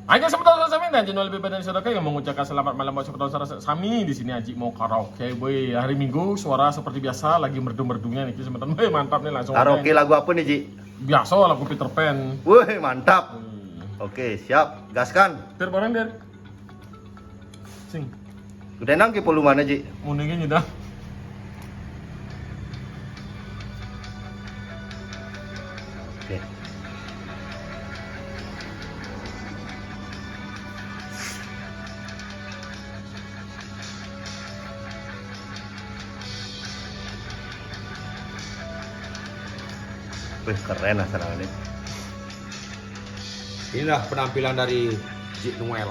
Aja saudara Sami dan channel lebih badan saudara yang mengucapkan selamat malam buat saudara Sami. Di sini Aji mau karaoke boy. Hari Minggu suara seperti biasa lagi merdu-merdunya nih sebentar. Boy mantap nih langsung. Karaoke lagu apa nih Ji? Biasa lagu Peter Pan. Wih mantap. Oke siap, gaskan. Ter barang der. Sing. Udah nang ke polu mana Ji? Muningnya dah. Oke. Wih keren asal ini. Inilah penampilan dari Jik Noel.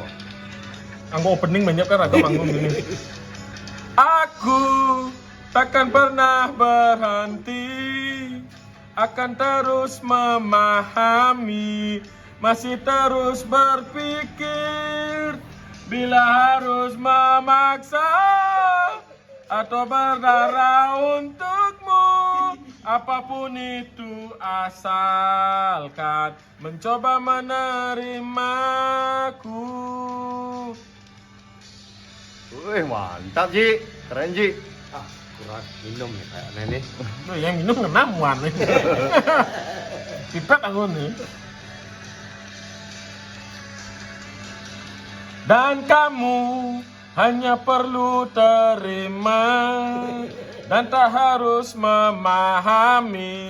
Anggo opening banyak kan agak manggung gini. Aku takkan pernah berhenti, akan terus memahami, masih terus berpikir, bila harus memaksa atau berdarah untukmu, apapun itu asalkan mencoba menerimaku. Wih mantap Ji, keren Ji. Ah, kurang minum nih kayak nenek. Loh, yang minum kenamuan nih. Pipet aku nih. Dan kamu hanya perlu terima dan tak harus memahami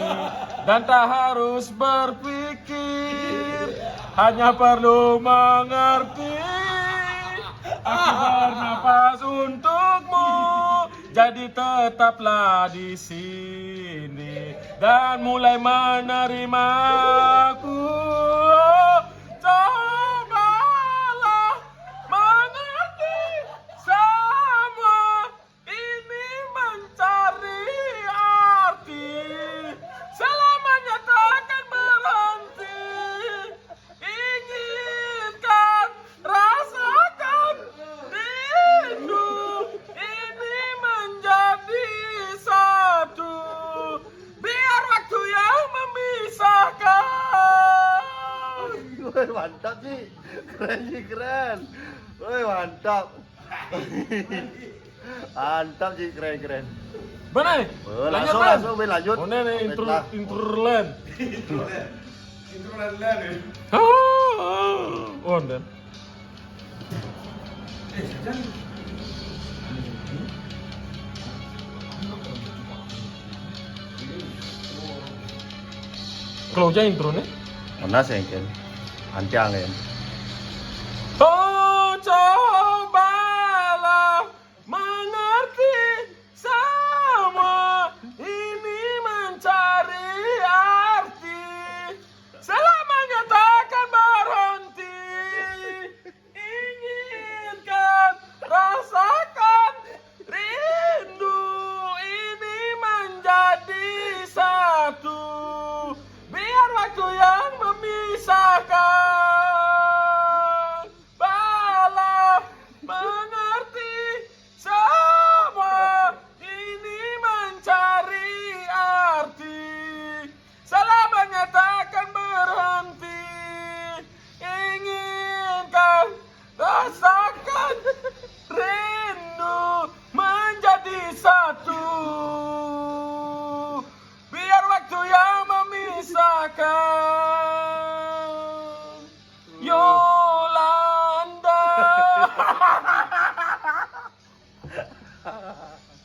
dan tak harus berpikir, hanya perlu mengerti. Aku bernapas untukmu, jadi tetaplah di sini dan mulai menerimaku. Cobalah mengerti semua ini mencari arti, selamanya takkan berhenti. Inginkan, rasakan rindu ini menjadi satu, biar waktu yang memisahkan. Wih mantap Ji, keren Ji keren. Wih mantap. Mantap Ji, keren keren. Mana nih? Langsung lanjut. Oh nih Baiklah. introland. Oh dan. Kalau aja intro nih. Mana sih kan? Ancang kan? Oh cobalah mengerti semua ini mencari arti, selamanya takkan berhenti. Inginkan, rasakan rindu ini menjadi satu, biar waktu yang memisahkan. Balah mengerti semua ini mencari arti, selamanya takkan berhenti. Inginkan, rasakan rindu menjadi satu, biar waktu yang memisahkan. Yolanda.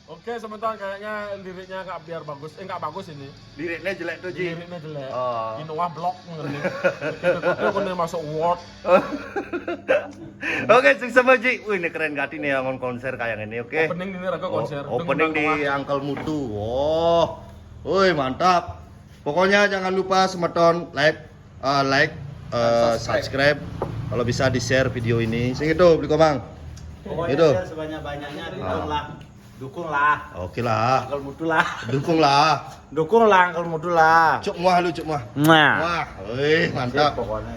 Oke, sebentar kayaknya liriknya nggak biar bagus. Nggak bagus ini. Liriknya jelek tuh Ji. Liriknya jelek. Oh. Innova blok ngerti. Kita kena masuk Word. Oke, sukses sama Ji. Wih, ini keren gati nih yang konser kayak ini, oke. Opening ini raga konser. Opening di Uncle Mutu. Wow. Wih, mantap. Pokoknya jangan lupa semeton like, subscribe. Kalau bisa di-share video ini. Sing itu, beli komang. Pokoknya Itu. share sebanyak-banyaknya, dukunglah. Oke lah. Uncle Mutu lah. Dukunglah. Uncle Mutu lah. Cuk muah lu, cuk muah. Nah. Wah, wih, mantap. Pokoknya.